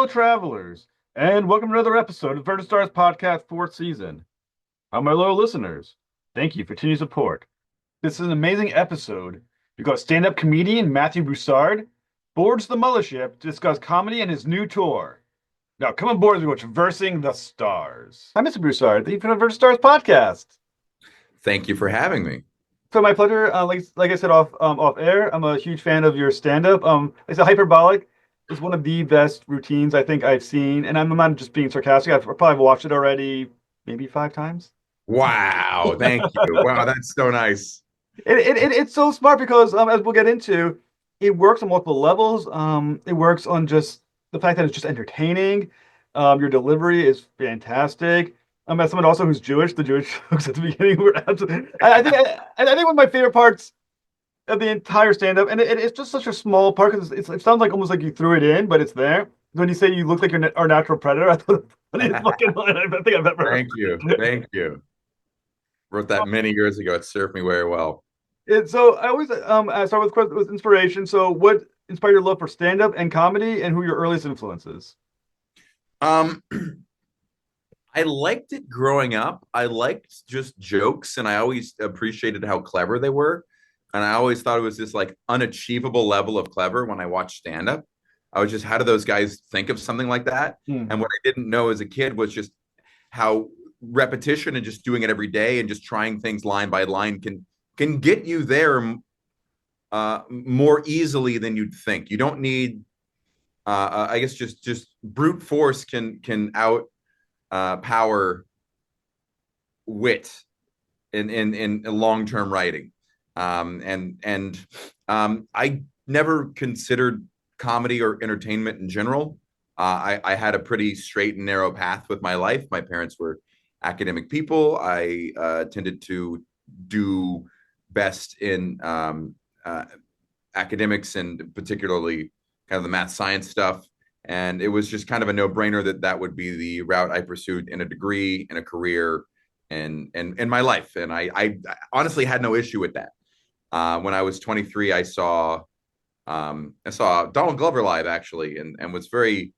fellow travelers, and welcome to another episode of Vertical Stars Podcast 4th season. My loyal listeners, thank you for continued support. This is an amazing episode because stand-up comedian Matthew Broussard boards the mothership to discuss comedy and his new tour. Now, come on board as we go traversing the stars. Hi, Mr. Broussard. Thank you for the Vertical Stars Podcast. Thank you for having me. So my pleasure. Like I said off air, I'm a huge fan of your stand-up. Like I said, Hyperbolic is one of the best routines I think I've seen, and I'm not just being sarcastic. I've probably watched it already, maybe 5 times. Wow, thank you. Wow, that's so nice. It's so smart because as we'll get into, it works on multiple levels. It works on just the fact that it's just entertaining. Your delivery is fantastic. As someone also who's Jewish, the Jewish jokes at the beginning were absolutely. I think one of my favorite parts of the entire stand-up, and it's just such a small part because it sounds like almost like you threw it in, but it's there. When you say you look like our natural predator, I thought it's the funniest fucking line I think I've ever heard. Thank you. Thank you. Wrote that many years ago. It served me very well. So I always I start with inspiration. So what inspired your love for stand-up and comedy, and who are your earliest influences? Um, I liked it growing up. I liked just jokes, and I always appreciated how clever they were. And I always thought it was this like unachievable level of clever when I watched stand-up. I was just, how do those guys think of something like that? And what I didn't know as a kid was just how repetition and just doing it every day and just trying things line by line can get you there more easily than you'd think. You don't need, I guess, just brute force can out power wit in long-term writing. I never considered comedy or entertainment in general. I had a pretty straight and narrow path with my life. My parents were academic people. I tended to do best in academics and particularly kind of the math science stuff. And it was just kind of a no-brainer that would be the route I pursued in a degree, in a career, and in my life. And I honestly had no issue with that. When I was 23, I saw Donald Glover live actually, and was very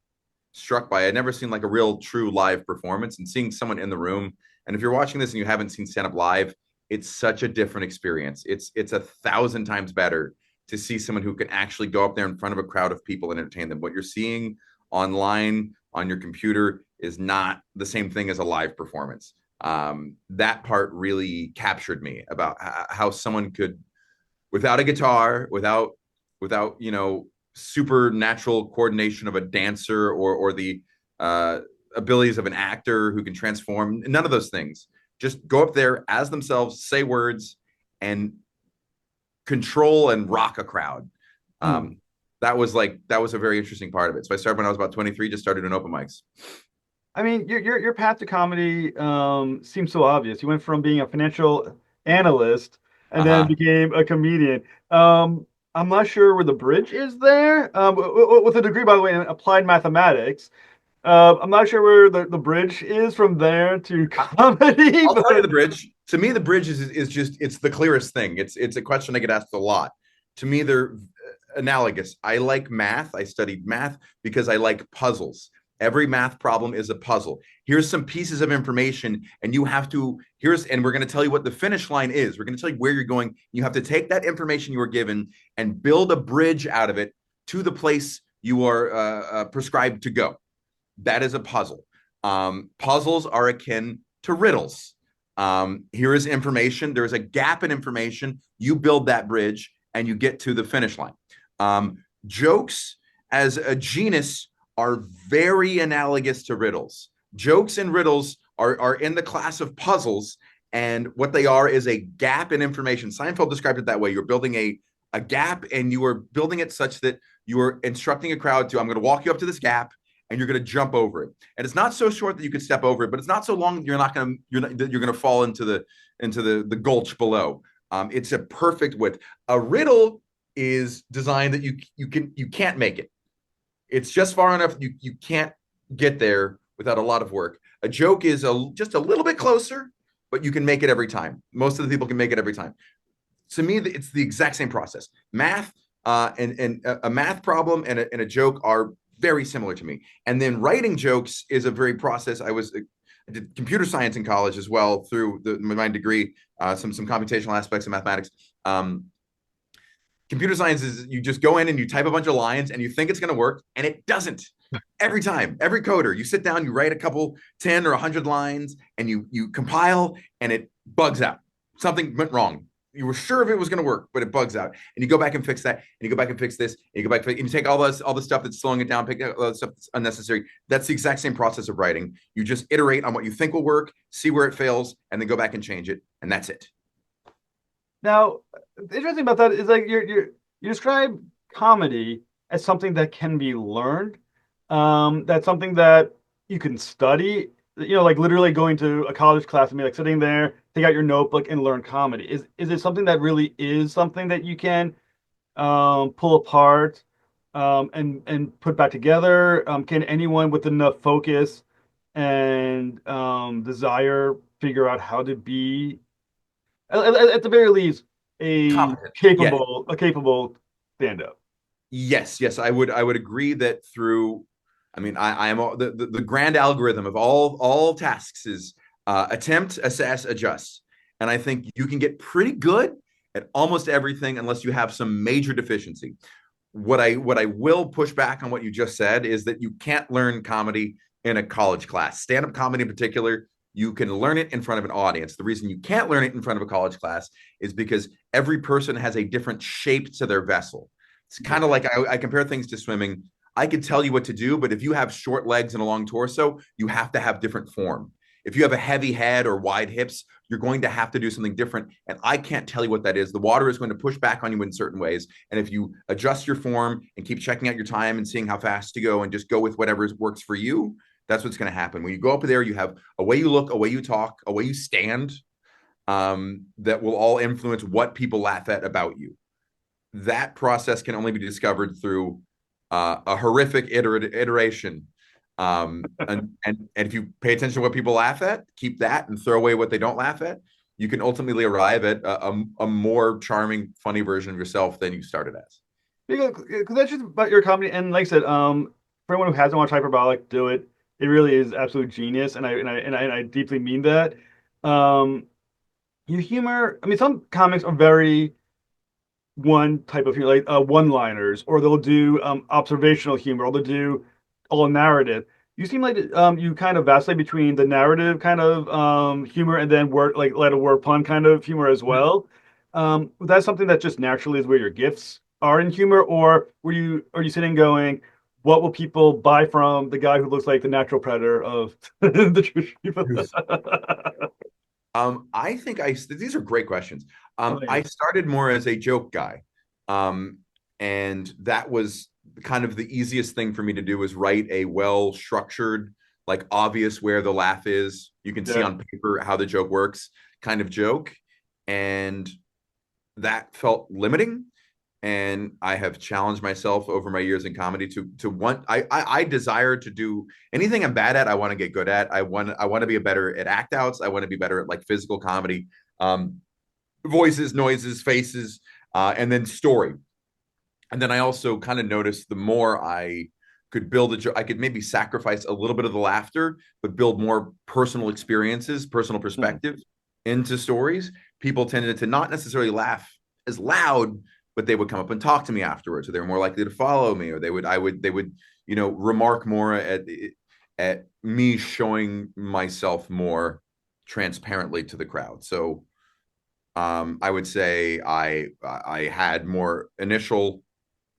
struck by it. I'd never seen like a real true live performance, and seeing someone in the room. And if you're watching this and you haven't seen stand up live, it's such a different experience. It's 1,000 times better to see someone who can actually go up there in front of a crowd of people and entertain them. What you're seeing online on your computer is not the same thing as a live performance. That part really captured me about how someone could, without a guitar, without supernatural coordination of a dancer or the abilities of an actor who can transform, none of those things, just go up there as themselves, say words, and control and rock a crowd. That was a very interesting part of it. So I started when I was about 23, just started doing open mics. I mean, your path to comedy seems so obvious. You went from being a financial analyst and then became a comedian. I'm not sure where the bridge is there. With a degree, by the way, in applied mathematics. I'm not sure where the bridge is from there to comedy. I'll tell you the bridge. To me, the bridge is just, it's the clearest thing. It's a question I get asked a lot. To me, they're analogous. I like math. I studied math because I like puzzles. Every math problem is a puzzle. Here's some pieces of information, and you have to, and we're going to tell you what the finish line is. We're going to tell you where you're going. You have to take that information you were given and build a bridge out of it to the place you are prescribed to go. That is a puzzle. Puzzles are akin to riddles. Here is information. There's a gap in information. You build that bridge and you get to the finish line. Jokes as a genus are very analogous to riddles. Jokes and riddles are in the class of puzzles, and what they are is a gap in information. Seinfeld described it that way. You're building a gap, and you are building it such that you are instructing a crowd to, I'm going to walk you up to this gap, and you're going to jump over it. And it's not so short that you can step over it, but it's not so long that you're going to fall into the gulch below. It's a perfect width. A riddle is designed that you can't make it. It's just far enough you can't get there without a lot of work. A joke is just a little bit closer, but you can make it every time. Most of the people can make it every time. To me, it's the exact same process. Math and a math problem and a joke are very similar to me. And then writing jokes is a very process. I did computer science in college as well through my degree, some computational aspects of mathematics. Um, Computer science is you just go in and you type a bunch of lines and you think it's going to work and it doesn't. Every time, every coder, you sit down, you write a couple 10 or 100 lines and you compile and it bugs out. Something went wrong. You were sure if it was going to work, but it bugs out. And you go back and fix that, and you go back and fix this, and you go back and you take all the stuff that's slowing it down, pick up all the stuff that's unnecessary. That's the exact same process of writing. You just iterate on what you think will work, see where it fails, and then go back and change it, and that's it. Now, the interesting about that is like you describe comedy as something that can be learned. That's something that you can study. You know, like literally going to a college class and be like sitting there, take out your notebook and learn comedy. Is it something that really is something that you can pull apart and put back together? Can anyone with enough focus and desire figure out how to be at the very least, Competent. Yes. a capable stand-up. Yes, I would agree that through. I mean, I am the grand algorithm of all tasks is attempt, assess, adjust, and I think you can get pretty good at almost everything unless you have some major deficiency. What I will push back on what you just said is that you can't learn comedy in a college class. Stand up comedy in particular, you can learn it in front of an audience. The reason you can't learn it in front of a college class is because every person has a different shape to their vessel. It's kind of like I compare things to swimming. I could tell you what to do, but if you have short legs and a long torso, you have to have different form. If you have a heavy head or wide hips, you're going to have to do something different. And I can't tell you what that is. The water is going to push back on you in certain ways. And if you adjust your form and keep checking out your time and seeing how fast you go and just go with whatever works for you, that's what's going to happen. When you go up there, you have a way you look, a way you talk, a way you stand, that will all influence what people laugh at about you. That process can only be discovered through a horrific iteration. And if you pay attention to what people laugh at, keep that and throw away what they don't laugh at, you can ultimately arrive at a more charming, funny version of yourself than you started as. Because that's just about your comedy. And like I said, for anyone who hasn't watched Hyperbolic, do it. It really is absolute genius, and I deeply mean that. Um, your humor. I mean, some comics are very one type of humor, like one-liners, or they'll do observational humor, or they'll do all narrative. You seem like you kind of vacillate between the narrative kind of humor and then word like let a word pun kind of humor as well. That's something that just naturally is where your gifts are in humor, or are you sitting going, what will people buy from the guy who looks like the natural predator of the Jewish people? I think these are great questions. Oh, I yeah. started more as a joke guy. And that was kind of the easiest thing for me to do was write a well structured, like obvious where the laugh is. You can see Yeah. on paper how the joke works kind of joke. And that felt limiting. And I have challenged myself over my years in comedy to want I desire to do anything I'm bad at. I want to get good at. I want to be better at act outs. I want to be better at like physical comedy, voices, noises, faces, and then story. And then I also kind of noticed the more I could build a joke, I could maybe sacrifice a little bit of the laughter, but build more personal experiences, personal Mhm. perspective into stories. People tended to not necessarily laugh as loud, but they would come up and talk to me afterwards, or they were more likely to follow me, or they would, remark more at me showing myself more transparently to the crowd. So I would say I had more initial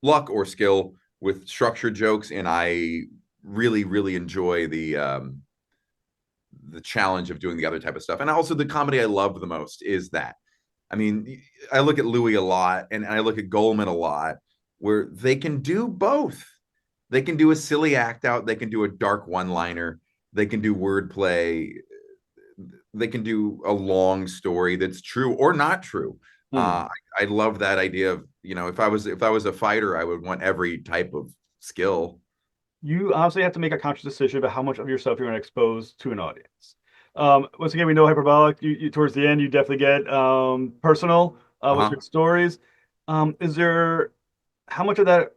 luck or skill with structured jokes, and I really enjoy the challenge of doing the other type of stuff. And also the comedy I love the most is that. I mean, I look at Louis a lot, and I look at Goldman a lot, where they can do both. They can do a silly act out, they can do a dark one liner, they can do wordplay, they can do a long story that's true or not true. Hmm. I love that idea of, if I was a fighter, I would want every type of skill. You obviously have to make a conscious decision about how much of yourself you're going to expose to an audience. Once again, we know hyperbolic. Towards the end, you definitely get personal with Uh-huh. your stories. Is there how much of that?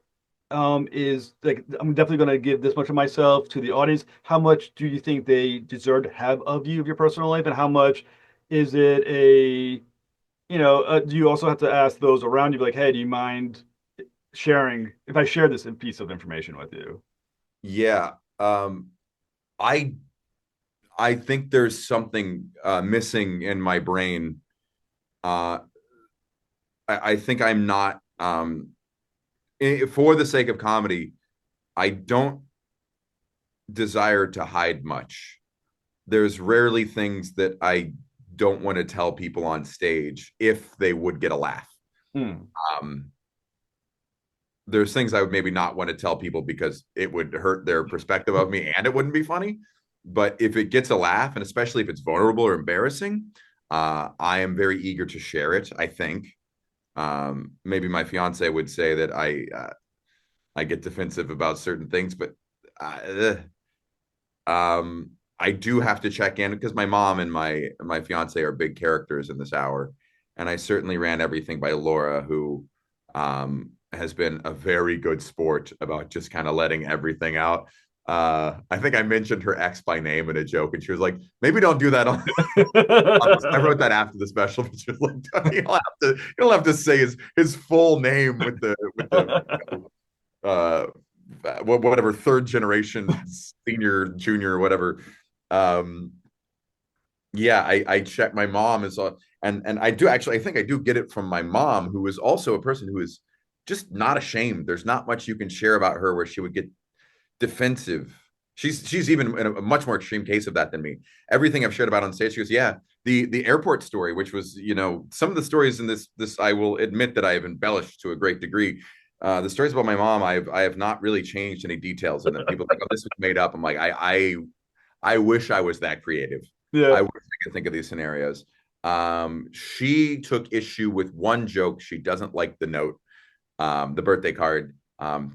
is like I'm definitely going to give this much of myself to the audience. How much do you think they deserve to have of you of your personal life, and how much is it a do you also have to ask those around you, like, hey, do you mind sharing if I share this piece of information with you? Yeah. I I think there's something missing in my brain. Uh, I think I'm not for the sake of comedy. I don't desire to hide much. There's rarely things that I don't want to tell people on stage if they would get a laugh. Hmm. Um, there's things I would maybe not want to tell people because it would hurt their perspective of me and it wouldn't be funny. But if it gets a laugh, and especially if it's vulnerable or embarrassing, I am very eager to share it. I think maybe my fiance would say that I get defensive about certain things, but uh, I do have to check in because my mom and my fiance are big characters in this hour, and I certainly ran everything by Laura, who has been a very good sport about just kind of letting everything out. I think I mentioned her ex by name in a joke, and she was like, "Maybe don't do that on." I wrote that after the special, but she was like, you don't have to say his full name with the uh, whatever third generation senior junior whatever um yeah, I check my mom is and I do actually I think I do get it from my mom, who is also a person who is just not ashamed. There's not much you can share about her where she would get defensive. She's even in a much more extreme case of that than me. Everything I've shared about on stage, she goes, yeah, the airport story, which was, some of the stories in this I will admit that I have embellished to a great degree. The stories about my mom, I have not really changed any details in them. People think, oh, this was made up. I'm like, I wish I was that creative. Yeah. I wish I could think of these scenarios. She took issue with one joke. She doesn't like the note, the birthday card.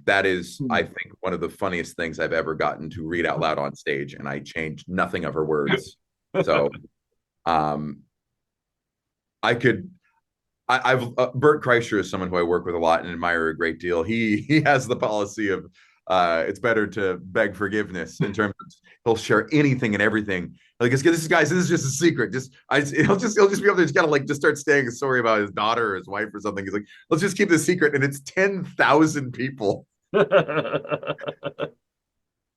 That is, I Hmm. think, one of the funniest things I've ever gotten to read out loud on stage, and I changed nothing of her words. So um, I could. I've Bert Kreischer is someone who I work with a lot and admire a great deal. He has the policy of it's better to beg forgiveness in terms of he'll share anything and everything. Like this is guys, this is just a secret. He'll just be able to just kind of like just start saying a story about his daughter or his wife or something. He's like, let's just keep this secret, and it's 10,000 people.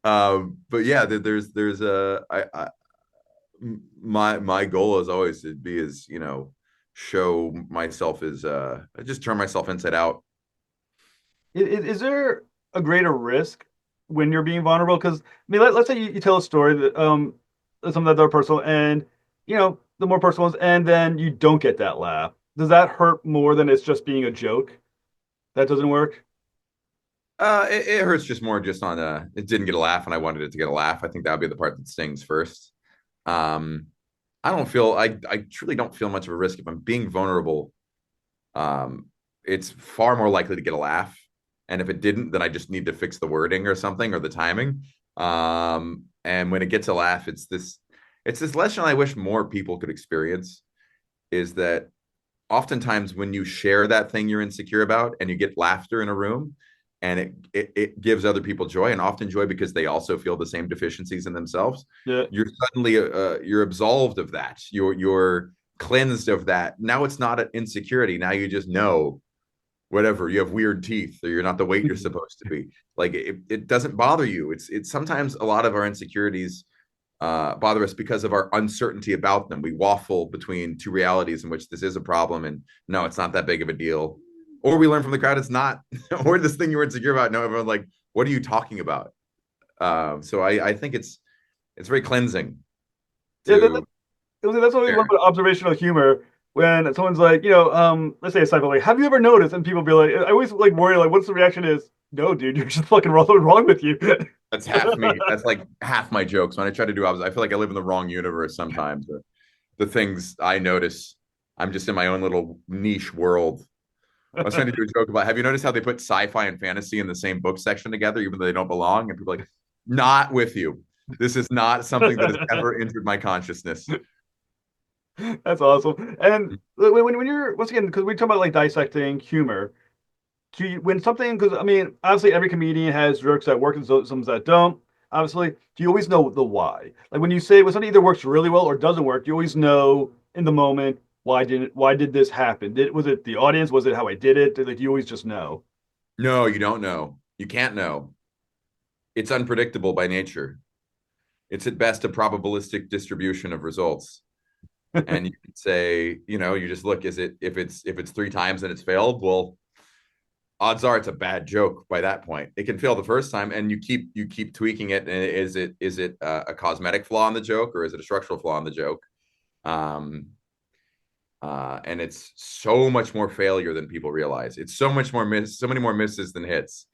But yeah, there's a my goal is always to be as show myself as I just turn myself inside out. Is there a greater risk when you're being vulnerable? Because I mean, let's say you tell a story that that's something that's personal, and the more personal ones, and then you don't get that laugh. Does that hurt more than it's just being a joke that doesn't work? It hurts just more just on it didn't get a laugh and I wanted it to get a laugh. I think that would be the part that stings first. um I truly don't feel much of a risk if I'm being vulnerable. It's far more likely to get a laugh. And if it didn't, then I just need to fix the wording or something or the timing. And when it gets a laugh, it's this lesson I wish more people could experience, is that oftentimes when you share that thing you're insecure about and you get laughter in a room, and it gives other people joy, and often joy because they also feel the same deficiencies in themselves, Yeah. you're suddenly you're absolved of that. You're cleansed of that. Now it's not an insecurity. Now you just know whatever, you have weird teeth or you're not the weight you're supposed to be. Like it doesn't bother you. It's sometimes a lot of our insecurities bother us because of our uncertainty about them. We waffle between two realities in which this is a problem and no, it's not that big of a deal. Or we learn from the crowd it's not, or this thing you were insecure about. No, everyone's like, what are you talking about? So I think it's very cleansing Yeah, to that's always one share. of observational humor when someone's like, let's say a cycle, like, have you ever noticed? And people be like, I always like worry, like, what's the reaction is, no, dude, you're just fucking wrong with you. That's half me. That's like half my jokes. When I try to do I feel like I live in the wrong universe sometimes. The things I notice, I'm just in my own little niche world. I was trying to do a joke about, have you noticed how they put sci-fi and fantasy in the same book section together, even though they don't belong? And people are like, not with you. This is not something that has ever entered my consciousness. That's awesome. And when you're once again, because we talk about like dissecting humor, when something, because I mean, obviously every comedian has jokes that work and some that don't. Obviously, do you always know the why? Like when you say when something either works really well or doesn't work, you always know in the moment why did this happen? Was it the audience? Was it how I did it? Like you always just know. No, you don't know. You can't know. It's unpredictable by nature. It's at best a probabilistic distribution of results. And you can say, you just look, is it if it's three times and it's failed, well, odds are it's a bad joke by that point. It can fail the first time, and you keep tweaking it. And is it a cosmetic flaw in the joke, or is it a structural flaw in the joke? Um, and it's so much more failure than people realize. It's so many more misses than hits.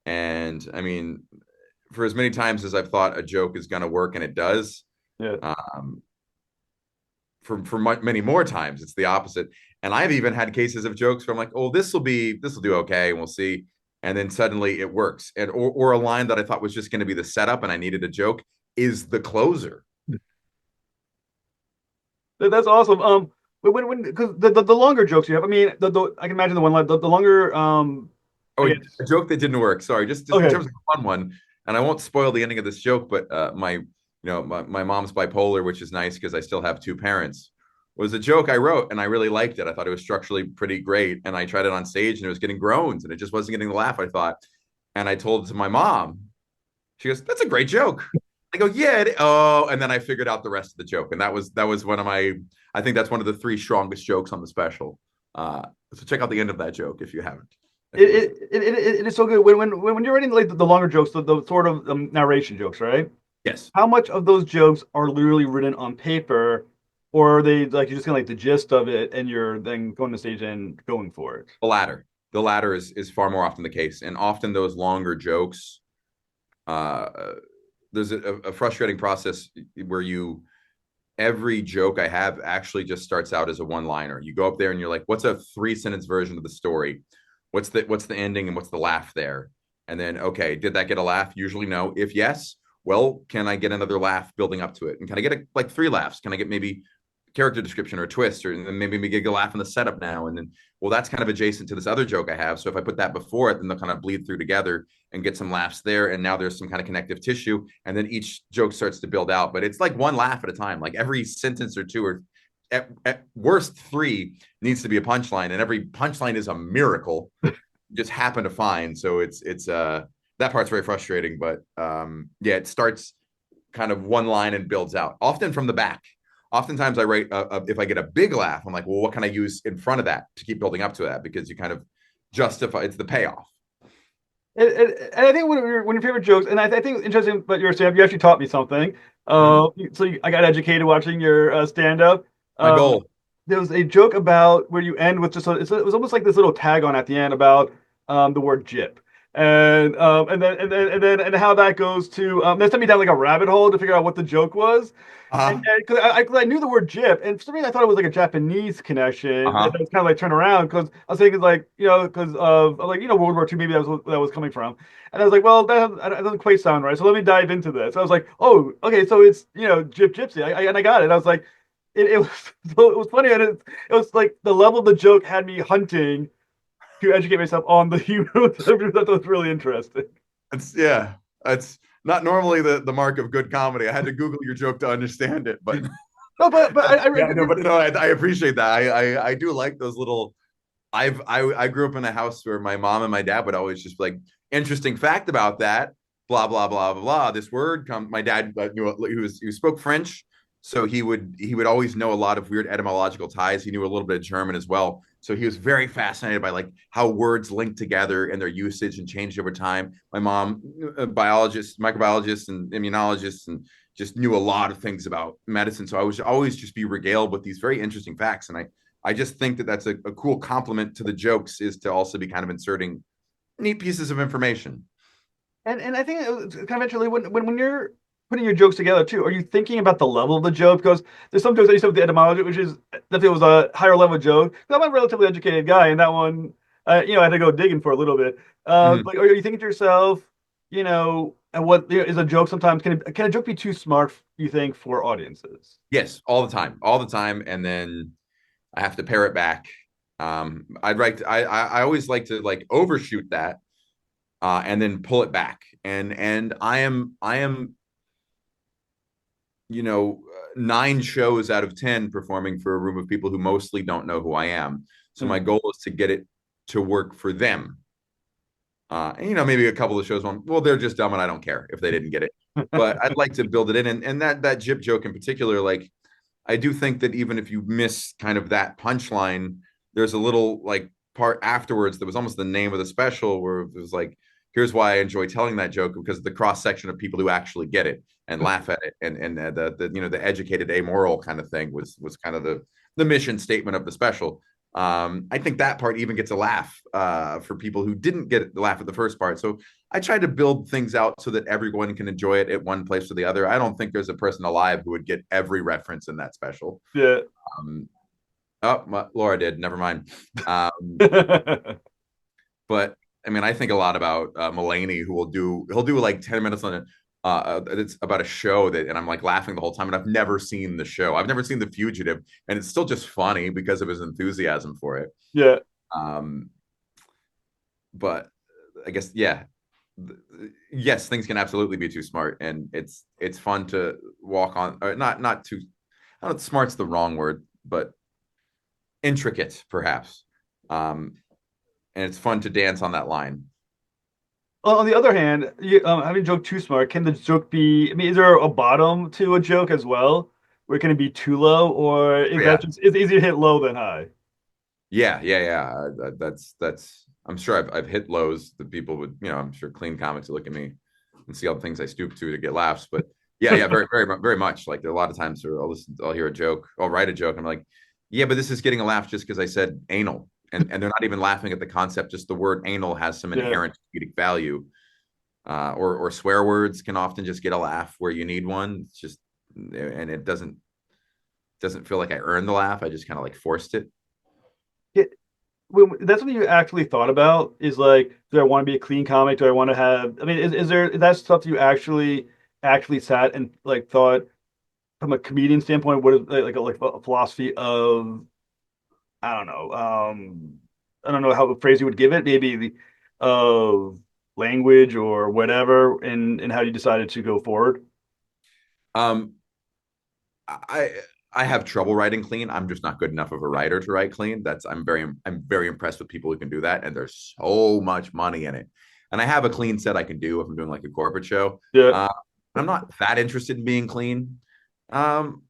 And I mean, for as many times as I've thought a joke is going to work and it does, Yeah. um, for many more times it's the opposite. And I've even had cases of jokes where I'm like, oh, this will do okay, and we'll see. And then suddenly it works, and or a line that I thought was just going to be the setup and I needed a joke is the closer. That's awesome. When because the longer jokes you have, I mean, I can imagine the one line, the longer Oh, I a guess. joke that didn't work. Sorry, just in Okay. terms of a fun one, and I won't spoil the ending of this joke, but my mom's bipolar, which is nice because I still have two parents, was a joke I wrote and I really liked it. I thought it was structurally pretty great, and I tried it on stage and it was getting groans and it just wasn't getting the laugh I thought. And I told it to my mom. She goes, "That's a great joke." I go, "Yeah." Oh, and then I figured out the rest of the joke, and that was one of my. I think that's one of the three strongest jokes on the special. So check out the end of that joke if you haven't. If It, you listen. it is so good when you're writing like the longer jokes, the sort of narration jokes, right? Yes, How much of those jokes are literally written on paper, or are they like you're just gonna like the gist of it and you're then going to stage and going for it? the latter. The latter is far more often the case, and often those longer jokes. Uh, there's a frustrating process where every joke I have actually just starts out as a one liner. You go up there and you're like, what's a 3 sentence version of the story? What's the ending and what's the laugh there? And then, okay, did that get a laugh? Usually no. If yes, well, can I get another laugh building up to it? And can I get like three laughs? Can I get maybe character description or a twist, or then maybe get a laugh in the setup now? And then, well, that's kind of adjacent to this other joke I have. So if I put that before it, then they'll kind of bleed through together and get some laughs there. And now there's some kind of connective tissue. And then each joke starts to build out. But it's like one laugh at a time. Like every sentence or two, or at worst three, needs to be a punchline. And every punchline is a miracle. You just happen to find. So it's that part's very frustrating. But yeah, it starts kind of one line and builds out, often from the back. Oftentimes I write, if I get a big laugh, I'm like, well, what can I use in front of that to keep building up to that? Because you kind of justify, it's the payoff. And I think when your favorite jokes, and I think it's interesting, but you're saying you actually taught me something. Mm-hmm. I got educated watching your stand up. My goal. There was a joke about where you end with it was almost like this little tag on at the end about the word "jip," and how that goes to that sent me down like a rabbit hole to figure out what the joke was. And, Uh-huh. and cause I knew the word "jip," and for some reason I thought it was like a Japanese connection. And Uh-huh. I was kind of like turn around because I was thinking like because of like World War II, maybe that was coming from. And I was like, well, that doesn't quite sound right. So let me dive into this. I was like, oh, okay, so it's Jip Gypsy. And I got it. I was like, it was so it was funny, and it was like the level of the joke had me hunting to educate myself on the humor. That was really interesting. It's yeah. It's not normally the mark of good comedy. I had to Google your joke to understand it, but No, but yeah, no, but no, I appreciate that. I do like those little. I grew up in a house where my mom and my dad would always just be like, interesting fact about that, blah blah blah blah blah. This word come. My dad knew he spoke French, so he would always know a lot of weird etymological ties. He knew a little bit of German as well, so he was very fascinated by like how words link together and their usage and changed over time. My mom, a biologist, microbiologist, and immunologist, and just knew a lot of things about medicine. So I was always just be regaled with these very interesting facts, and I just think that that's a cool compliment to the jokes, is to also be kind of inserting neat pieces of information. and I think it was kind of interesting when you're putting your jokes together too. Are you thinking about the level of the joke? Because there's some jokes that you said with the etymology, which is that it was a higher level joke. 'Cause I'm a relatively educated guy, and that one, I had to go digging for a little bit. Mhm. Like, are you thinking to yourself, and what is a joke? Sometimes can a joke be too smart? You think for audiences? Yes, all the time, and then I have to pare it back. I always like to like overshoot that and then pull it back. And I am you know 9 shows out of 10 performing for a room of people who mostly don't know who I am. So my Hmm. goal is to get it to work for them. And maybe a couple of shows on, well, they're just dumb and I don't care if they didn't get it. But I'd like to build it in. And that Jip joke in particular, like I do think that even if you miss kind of that punchline, there's a little like part afterwards that was almost the name of the special where it was like, here's why I enjoy telling that joke because of the cross section of people who actually get it and laugh at it, and the educated amoral kind of thing was kind of the mission statement of the special. I think that part even gets a laugh for people who didn't get the laugh at the first part. So I try to build things out so that everyone can enjoy it at one place or the other. I don't think there's a person alive who would get every reference in that special. Yeah. Um, Laura did. Never mind. But I mean, I think a lot about Mulaney, who he'll do like 10 minutes on it. It's about a show that, and I'm like laughing the whole time. And I've never seen the show. I've never seen The Fugitive, and it's still just funny because of his enthusiasm for it. Yeah. Um, but I guess yeah, yes, things can absolutely be too smart, and it's fun to walk on. Or not too. I don't know, smart's the wrong word, but intricate perhaps. Um, and it's fun to dance on that line. On the other hand, having a joke too smart, can the joke be? I mean, is there a bottom to a joke as well? Where can it be too low, or is that Yeah, just it's easier to hit low than high? yeah. That's. I'm sure I've hit lows that people would, I'm sure clean comics would look at me and see all the things I stoop to get laughs. But yeah, very much. Like a lot of times, I'll hear a joke, I'll write a joke, I'm like, yeah, but this is getting a laugh just because I said anal, and they're not even laughing at the concept. Just the word anal has some Yeah. inherent comedic value. Or swear words can often just get a laugh where you need one. It's just, and it doesn't feel like I earned the laugh. I just kind of like forced it. Yeah, that's something you actually thought about is like, do I want to be a clean comic? Do I want to have, I mean, is there, is that stuff you actually sat and like thought from a comedian standpoint, what is like a philosophy of, I don't know, I don't know how the phrase you would give it, maybe the of language or whatever, and how you decided to go forward? Um, I I have trouble writing clean. I'm just not good enough of a writer to write clean. I'm very impressed with people who can do that, and there's so much money in it. And I have a clean set I can do if I'm doing like a corporate show. Yeah. Uh, I'm not that interested in being clean. Um,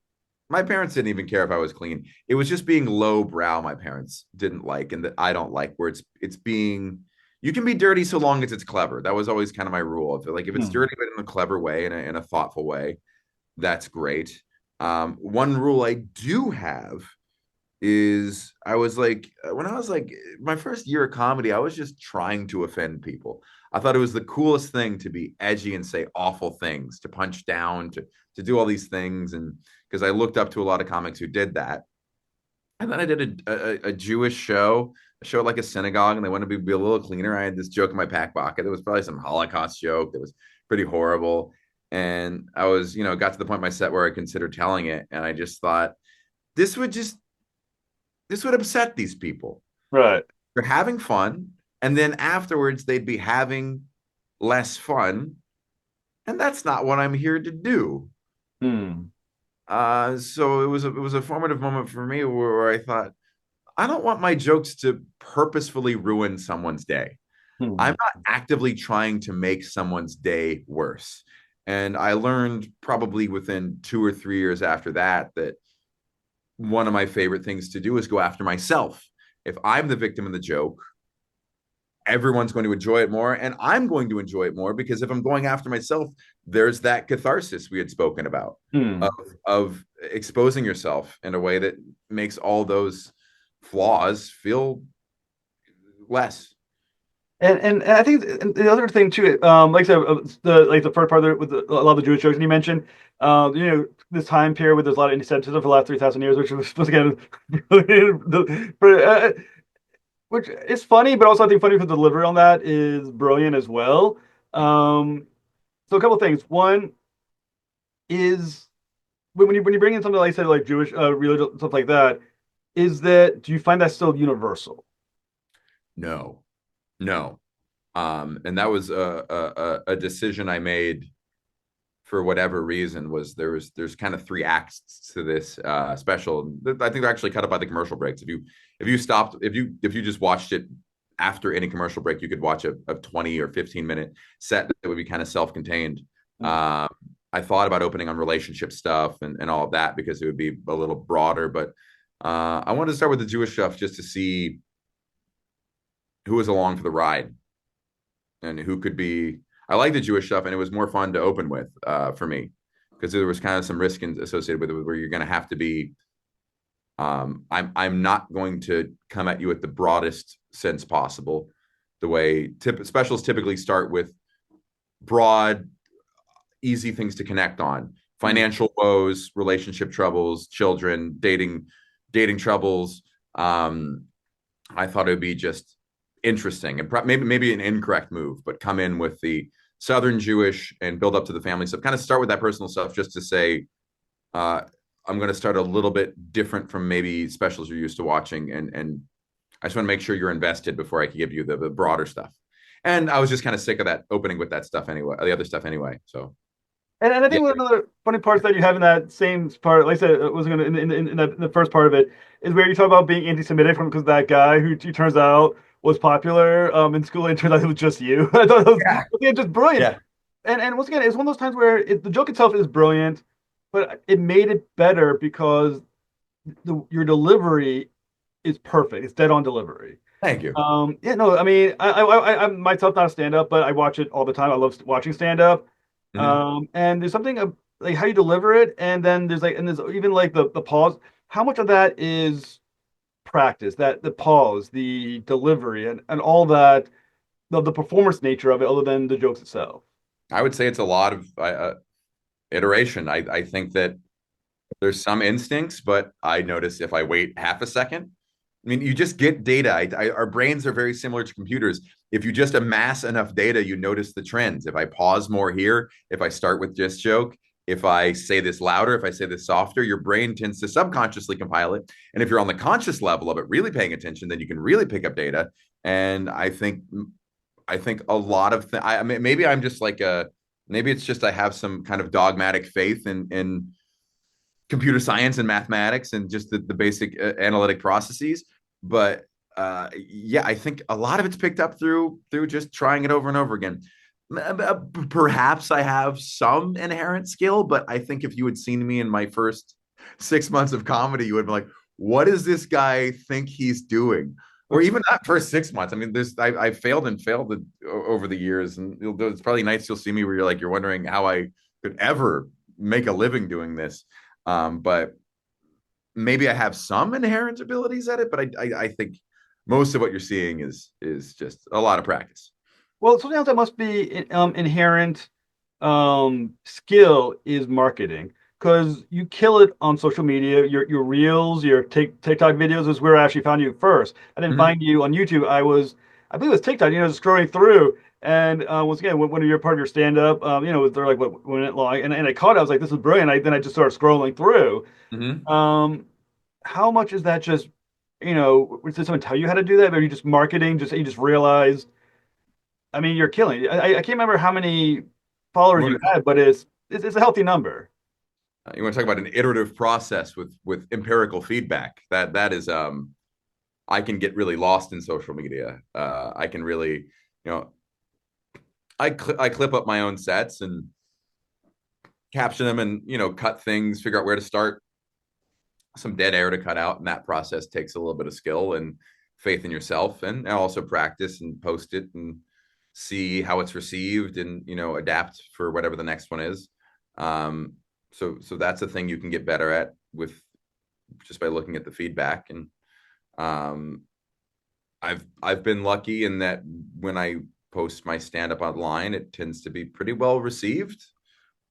my parents didn't even care if I was clean. It was just being low brow. My parents didn't like, and that I don't like, where it's being. You can be dirty so long as it's clever. That was always kind of my rule. I feel like if it's Hmm. dirty but in a clever way, in a thoughtful way, that's great. One rule I do have is I was like, when I was like my first year of comedy, I was just trying to offend people. I thought it was the coolest thing to be edgy and say awful things, to punch down, to do all these things, and because I looked up to a lot of comics who did that. And then I did a Jewish show, a show at like a synagogue, and they wanted me to be a little cleaner. I had this joke in my back pocket. There was probably some Holocaust joke that was pretty horrible. And I was, got to the point in my set where I considered telling it. And I just thought, this would just, this would upset these people. Right. They're having fun. And then afterwards, they'd be having less fun. And that's not what I'm here to do. Hmm. So it was a formative moment for me where I thought, I don't want my jokes to purposefully ruin someone's day. I'm Hmm. not actively trying to make someone's day worse. And I learned probably within 2 or 3 years after that one of my favorite things to do is go after myself. If I'm the victim of the joke, everyone's going to enjoy it more, and I'm going to enjoy it more because if I'm going after myself, there's that catharsis we had spoken about of, Hmm. of exposing yourself in a way that makes all those flaws feel less. And I think the other thing too, like I said, the first part of with a lot of the Jewish jokes and you mentioned, this time period where there's a lot of anti-Semitism for the last 3,000 years, which was supposed to get which is funny, but also I think funny because the delivery on that is brilliant as well. So a couple of things. One is when you bring in something like say like Jewish religion stuff like that. is that do you find that still universal? No, no. And that was a decision I made for whatever reason. Was there's kind of three acts to this special. I think they're actually cut up by the commercial breaks. If you stopped, if you just watched it after any commercial break, you could watch a 20 or 15 minute set that would be kind of self-contained. Mm. Um, I thought about opening on relationship stuff and all of that because it would be a little broader, but I wanted to start with the Jewish stuff just to see who was along for the ride and who could be. I like the Jewish stuff, and it was more fun to open with for me because there was kind of some risk associated with it, where you're going to have to be. I'm not going to come at you at the broadest sense possible. The way specials typically start with broad, easy things to connect on: Mm. financial woes, relationship troubles, children, dating troubles. I thought it would be just interesting and maybe an incorrect move, but come in with the Southern Jewish and build up to the family stuff. Kind of start with that personal stuff, just to say uh, I'm going to start a little bit different from maybe specials you're used to watching, and I just want to make sure you're invested before I can give you the broader stuff. And I was just kind of sick of that opening with that stuff anyway, the other stuff anyway. So And I yeah, think one of the other funny parts that you have in that same part, like I said, it was gonna in the first part of it, is where you talk about being anti-Semitic from because that guy who turns out was popular in school, and it turns out it was just you. I thought it was yeah, again, just brilliant. yeah. And once again, it's one of those times where the joke itself is brilliant, but it made it better because your delivery is perfect. It's dead on delivery. Thank you. Yeah, no, I mean, I'm myself not a stand-up, but I watch it all the time. I love watching stand-up. Mm-hmm. And there's something like how you deliver it, and then there's even like the pause. How much of that is practice? That the pause, the delivery, and all that, the performance nature of it, other than the jokes itself. I would say it's a lot of iteration. I think that there's some instincts, but I notice if I wait half a second, I mean, you just get data. Our brains are very similar to computers. If you just amass enough data, you notice the trends. If I pause more here, if I start with just joke, if I say this louder, if I say this softer, your brain tends to subconsciously compile it. And if you're on the conscious level of it, really paying attention, then you can really pick up data. And I think a lot of I mean, maybe I'm just like a maybe it's just I have some kind of dogmatic faith in computer science and mathematics and just the basic analytic processes. But yeah, I think a lot of it's picked up through just trying it over and over again. Perhaps I have some inherent skill, but I think if you had seen me in my first 6 months of comedy, you would be like, "What does this guy think he's doing?" Or even that first 6 months. I mean, I failed and failed over the years, and it's probably nights you'll see me where you're wondering how I could ever make a living doing this. But maybe I have some inherent abilities at it, but I think most of what you're seeing is just a lot of practice. Well, something else that must be inherent skill is marketing because you kill it on social media. Your reels, your TikTok videos is where I actually found you first. I didn't Mm-hmm. find you on YouTube. I believe it was TikTok. Just scrolling through, and once again, when you're part of your stand up, they're like what 1 minute long, and I caught it. I was like, this is brilliant. Then I just started scrolling through. Mm-hmm. Um, how much is that just did someone tell you how to do that, or are you just marketing? Just you just realized. I mean, you're killing it. I can't remember how many followers you had, but it's a healthy number. You want to talk about an iterative process with empirical feedback? That is I can get really lost in social media. I can really, you know, I clip up my own sets and caption them and cut things, figure out where to start, some dead air to cut out, and that process takes a little bit of skill and faith in yourself, and also practice and post it and see how it's received, and adapt for whatever the next one is. So that's a thing you can get better at with just by looking at the feedback. And um, I've been lucky in that when I post my stand up online, it tends to be pretty well received.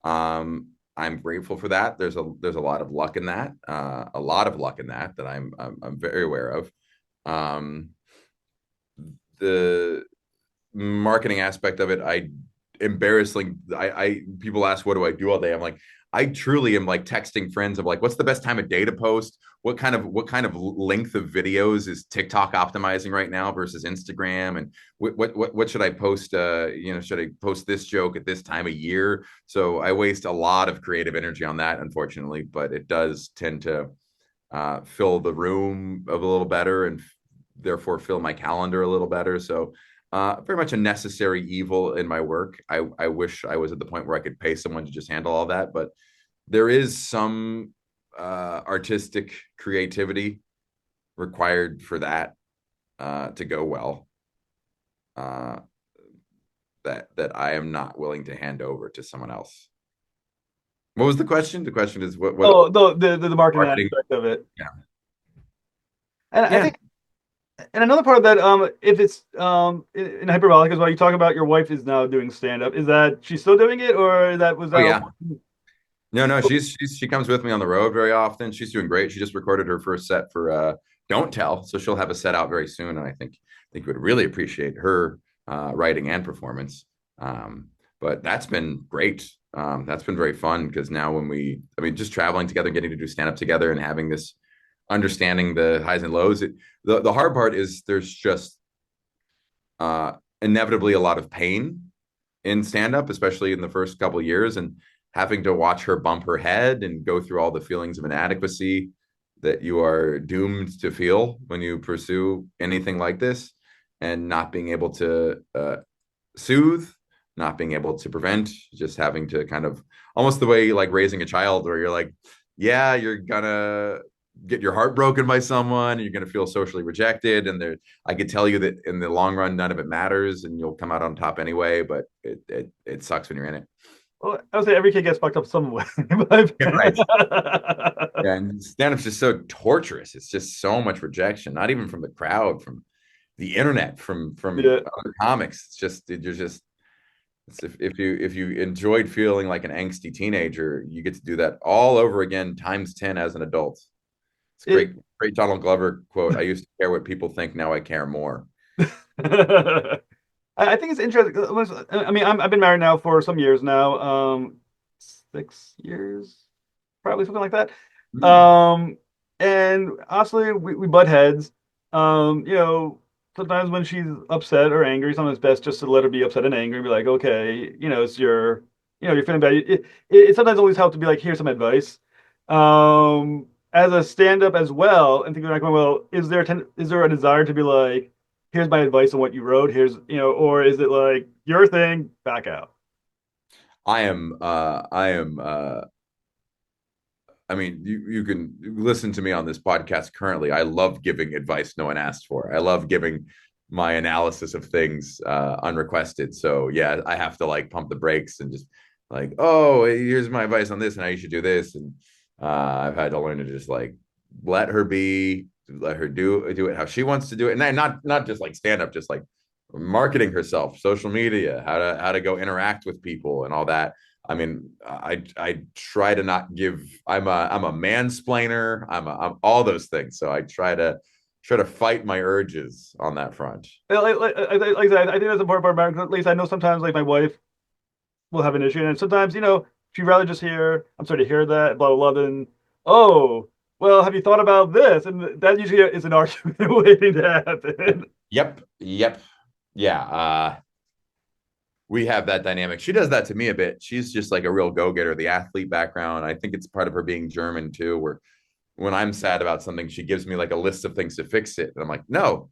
I'm grateful for that. There's a lot of luck in that, a lot of luck in that I'm very aware of. Um, the marketing aspect of it, embarrassing. I people ask what do I do all day. I'm like, I truly am like texting friends of like, what's the best time of day to post? What kind of length of videos is TikTok optimizing right now versus Instagram? And what should I post? Should I post this joke at this time of year? So I waste a lot of creative energy on that, unfortunately, but it does tend to fill the room a little better and therefore fill my calendar a little better. So very much a necessary evil in my work. I wish I was at the point where I could pay someone to just handle all that, but there is some artistic creativity required for that to go well. Uh, that I am not willing to hand over to someone else. What was the question? The question is what Oh, the marketing marketing? aspect of it. Yeah, And I yeah. think, and another part of that, if it's in Hyperbolic as well, you talk about your wife is now doing stand up. Is that she's still doing it, or that was Oh that? yeah. No, she comes with me on the road very often. She's doing great. She just recorded her first set for Don't Tell, so she'll have a set out very soon, and I think would really appreciate her writing and performance. But that's been great. That's been very fun because now I mean, just traveling together, getting to do stand up together, and having this understanding the highs and lows. The hard part is there's just uh, inevitably a lot of pain in stand up, especially in the first couple of years, and having to watch her bump her head and go through all the feelings of inadequacy that you are doomed to feel when you pursue anything like this, and not being able to soothe, not being able to prevent, just having to kind of almost the way like raising a child, where you're like, yeah, you're gonna get your heart broken by someone, you're gonna feel socially rejected, and there, I could tell you that in the long run, none of it matters, and you'll come out on top anyway. But it sucks when you're in it. Well, I would say every kid gets fucked up some way. Yeah, right. Yeah, and stand-up's just so torturous. It's just so much rejection, not even from the crowd, from the internet, from Yeah. other comics. It's just you're just if you enjoyed feeling like an angsty teenager, you get to do that all over again times 10 as an adult. It's It, great Donald Glover quote. I used to care what people think, now I care more. I think it's interesting. I mean, I've been married now for some years now, 6 years, probably something like that. Mm. Um, and honestly, we butt heads. You know, sometimes when she's upset or angry, sometimes it's best just to let her be upset and angry and be like, okay, it's you're feeling bad. It sometimes always helps to be like, here's some advice. As a stand-up as well, and thinking like, well, is there a desire to be like, here's my advice on what you wrote, or is it like your thing, back out? I am I mean, you can listen to me on this podcast currently. I love giving advice no one asked for. I love giving my analysis of things unrequested. So yeah, I have to like pump the brakes and just like, oh, here's my advice on this, and how you should do this. And I've had to learn to just like let her be, let her do it how she wants to do it, and then not just like stand up, just like marketing herself, social media, how to go interact with people, and all that. I mean, I try to not give. I'm a mansplainer. I'm all those things. So I try to fight my urges on that front. Like I said, I think that's the important part about it. At least I know sometimes like my wife will have an issue, and sometimes she'd rather just hear, "I'm sorry to hear that," blah blah blah. Than, "Oh, well, have you thought about this?" And that usually is an argument waiting to happen. Yep. Yeah. We have that dynamic. She does that to me a bit. She's just like a real go-getter, the athlete background. I think it's part of her being German too, where when I'm sad about something, she gives me like a list of things to fix it. And I'm like, no,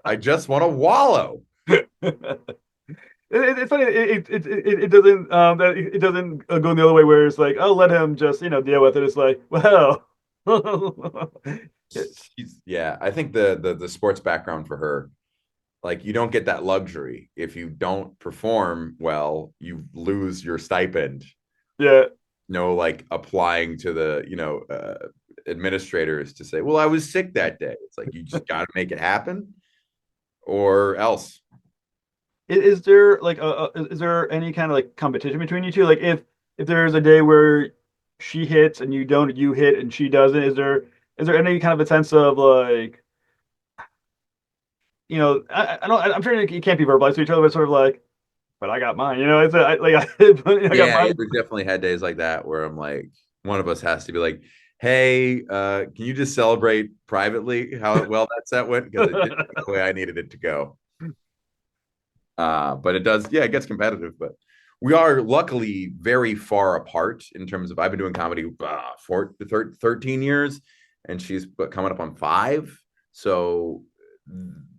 I just want to wallow. It's funny. It doesn't it doesn't go the other way where it's like, oh, let him just deal with it. It's like, well, Yeah, I think the sports background for her, like you don't get that luxury. If you don't perform well, you lose your stipend. yeah. No, like applying to the administrators to say, well, I was sick that day. It's like you just got to make it happen, or else. Is there like is there any kind of like competition between you two? Like if there's a day where she hits and you don't, you hit and she doesn't, is there any kind of a sense of like I don't, I'm sure you can't be verbalized to each other, but sort of like, but I got mine. You know, it's I got Yeah, yeah, mine. we've definitely had days like that where I'm like, one of us has to be like, "Hey, can you just celebrate privately how well that set went because it didn't go the way I needed it to go." But it does, yeah, it gets competitive. But we are luckily very far apart in terms of I've been doing comedy for 13 years, and she's coming up on 5. So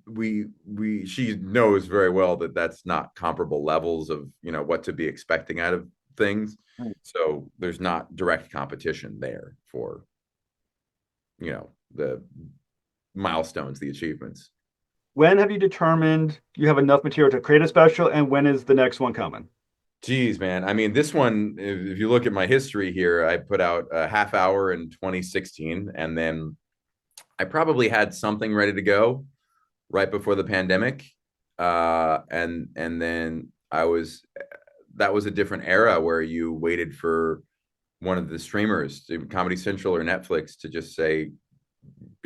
we she knows very well that that's not comparable levels of what to be expecting out of things. So there's not direct competition there for the milestones, the achievements. When have you determined you have enough material to create a special, and when is the next one coming? Geez, man. I mean, this one, if you look at my history here, I put out a half hour in 2016, and then I probably had something ready to go right before the pandemic. And then that was a different era where you waited for one of the streamers, Comedy Central or Netflix, to just say,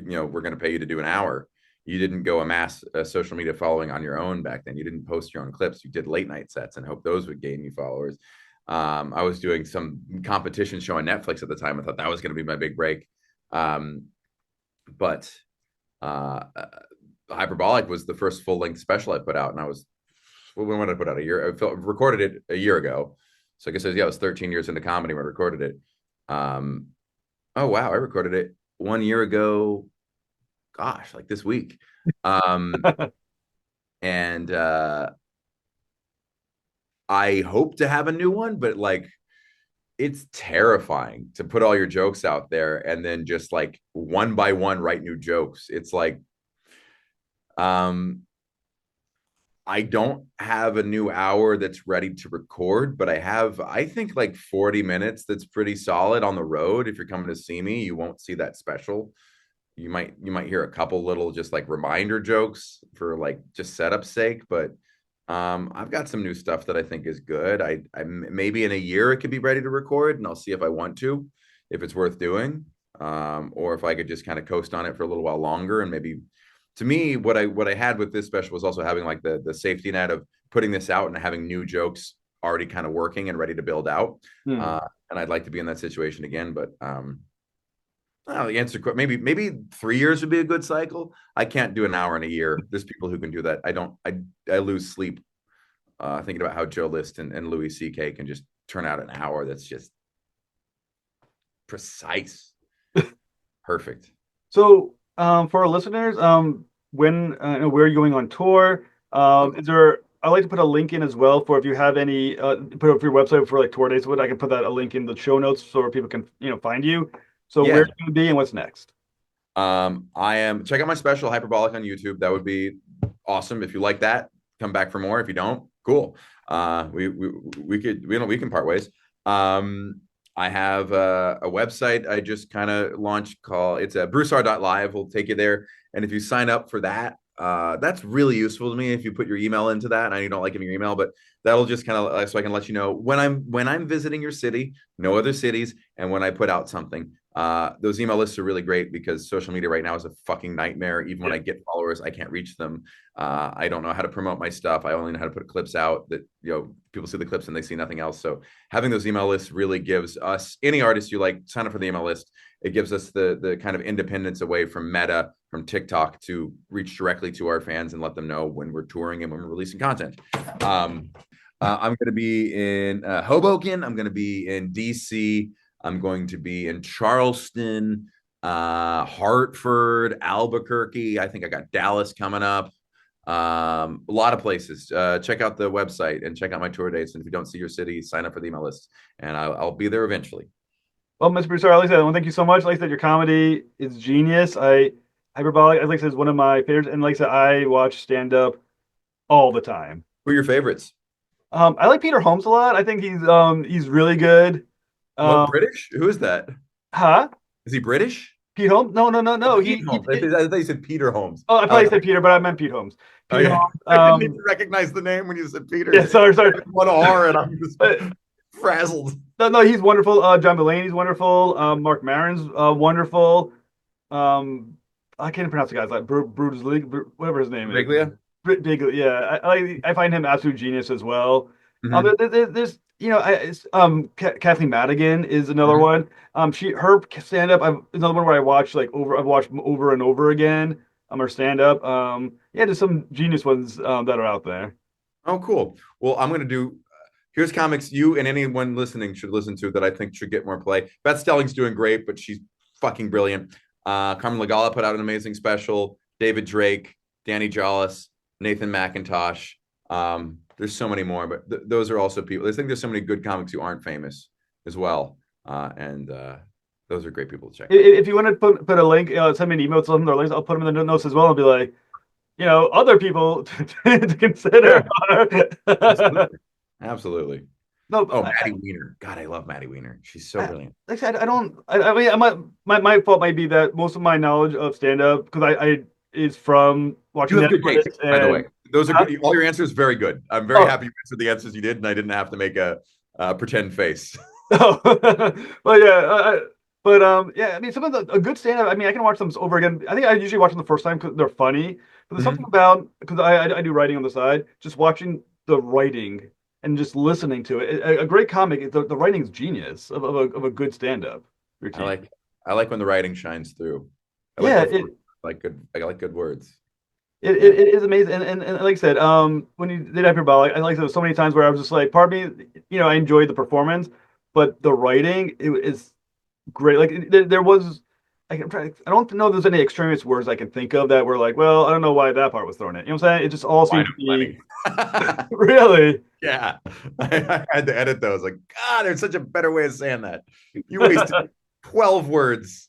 we're going to pay you to do an hour. You didn't go amass a social media following on your own back then. You didn't post your own clips. You did late night sets and hope those would gain you followers. I was doing some competition show on Netflix at the time. I thought that was going to be my big break. But Hyperbolic was the first full length special I put out, and when did I put out? A year? I recorded it a year ago, so I guess it was 13 years into comedy when I recorded it. Oh wow, I recorded it 1 year ago. Gosh, like this week. And I hope to have a new one, but like it's terrifying to put all your jokes out there and then just like one by one write new jokes. It's like I don't have a new hour that's ready to record, but I have, I think, like 40 minutes that's pretty solid on the road. If you're coming to see me, you won't see that special. You might hear a couple little just like reminder jokes for like just setup's sake, but I've got some new stuff that I think is good. I maybe in a year it could be ready to record, and I'll see if I want to, if it's worth doing, or if I could just kind of coast on it for a little while longer. And maybe, to me, what I had with this special was also having like the safety net of putting this out and having new jokes already kind of working and ready to build out. Hmm. And I'd like to be in that situation again, but the answer, maybe 3 years would be a good cycle. I can't do an hour in a year. There's people who can do that. I don't. I lose sleep thinking about how Joe List and Louis C.K. can just turn out an hour that's just precise, perfect. So, for our listeners, when where are you going on tour? Oh, Is there? I like to put a link in as well for if you have any. Put up your website for like tour dates. What I can put that a link in the show notes so people can find you. So where yeah. are you going to be and what's next? I am. Check out my special Hyperbolic on YouTube. That would be awesome. If you like that, come back for more. If you don't, cool. We can part ways. I have a website I just kind of launched called it's a Broussard.live. We'll take you there. And if you sign up for that, that's really useful to me. If you put your email into that, and I know you don't like giving your email, but that'll just kind of so I can let you know when I'm visiting your city, no other cities, and when I put out something. Those email lists are really great because social media right now is a fucking nightmare. Even when Yeah. I get followers, I can't reach them. I don't know how to promote my stuff. I only know how to put clips out that people see the clips and they see nothing else. So having those email lists really gives us, any artist you like, sign up for the email list. It gives us the kind of independence away from Meta, from TikTok, to reach directly to our fans and let them know when we're touring and when we're releasing content. I'm going to be in Hoboken. I'm going to be in DC. I'm going to be in Charleston, Hartford, Albuquerque. I think I got Dallas coming up. A lot of places. Check out the website and check out my tour dates. And if you don't see your city, sign up for the email list, and I'll be there eventually. Well, Mr. Broussard, like I said, I want to thank you so much. Like I said, your comedy is genius. Hyperbolic, like I said, is one of my favorites, and like I said, I watch stand up all the time. Who are your favorites? I like Peter Holmes a lot. I think he's really good. What, Um, British? Who is that? huh? Is he British? Pete Holmes? No, no, no, Oh, no. Pete Holmes. I thought you said Peter Holmes. Oh, I I was probably said Peter, but I meant Pete Holmes. Pete okay. Holmes. I didn't even recognize the name when you said Peter. Yeah, sorry, sorry. One R, and I'm just Uh, frazzled. no, no, he's wonderful. John Mulaney's wonderful. Mark Maron's wonderful. Um, I can't pronounce the guy's like Brutus League, whatever his name is. Biglia? big, yeah. I find him absolute genius as well. Hmm. There's Kathleen Madigan is another Hmm. one. Her stand up is another one where I've watched over and over again. Her stand up. Yeah, there's some genius ones that are out there. Oh, cool. Well, I'm gonna do. Here's comics you and anyone listening should listen to that I think should get more play. Beth Stelling's doing great, but she's fucking brilliant. Carmen Lagala put out an amazing special. David Drake, Danny Jollis, Nathan McIntosh. There's so many more, but those are also people. I think there's so many good comics who aren't famous as well, and those are great people to check out. If you want to put a link, send me an email to some of their links. I'll put them in the notes as well. I'll be like, other people to consider Yeah, are. absolutely, absolutely. No, Oh, Maddie Weiner. God, I love Maddie Weiner. She's so I, brilliant. like I said, I don't. I mean, my fault might be that most of my knowledge of stand up because I is from You watching have good taste, Netflix by the way. and Those are uh, good. All your answers very good. I'm very oh happy you answered the answers you did, and I didn't have to make a pretend face. oh, but yeah, but yeah. I mean, some of the a good stand up. I mean, I can watch them over again. I think I usually watch them the first time because they're funny. But there's something Mhm. about because I do writing on the side, just watching the writing and just listening to it. A great comic, the writing's genius of a good stand up I routine. like I like when the writing shines through. I like Yeah, before. I like good words. Yeah. it is amazing. And like I said, when you did Hyperbolic, I like there was so many times where I was just like, part of me, I enjoyed the performance, but the writing it is great. Like there was, I don't know if there's any extraneous words I can think of that were like, well, I don't know why that part was thrown in. You know what I'm saying? It just all Oh, I seemed know to be plenty. really. Yeah. I had to edit those. Like, God, there's such a better way of saying that. You wasted 12 words.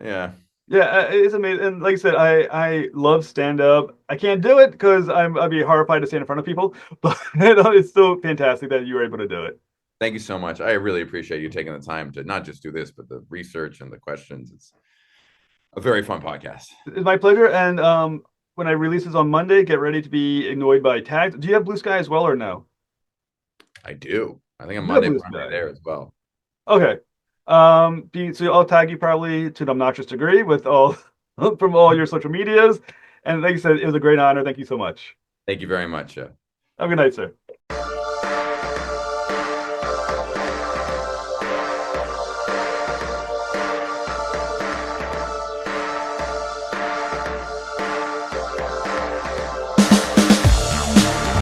Yeah. Yeah, it's amazing. And like I said, I love stand up. I can't do it because I'd be horrified to stand in front of people, but it's still fantastic that you were able to do it. Thank you so much. I really appreciate you taking the time to not just do this, but the research and the questions. It's a very fun podcast. It's my pleasure. And when I release this on Monday, get ready to be annoyed by tags. Do you have Blue Sky as well or no? I do. I think on You do have Monday, Blue Monday Sky. there as well. Okay. So I'll tag you probably to an obnoxious degree with all from all your social medias. And like I said, it was a great honor. Thank you so much. Thank you very much. Have a good night, sir.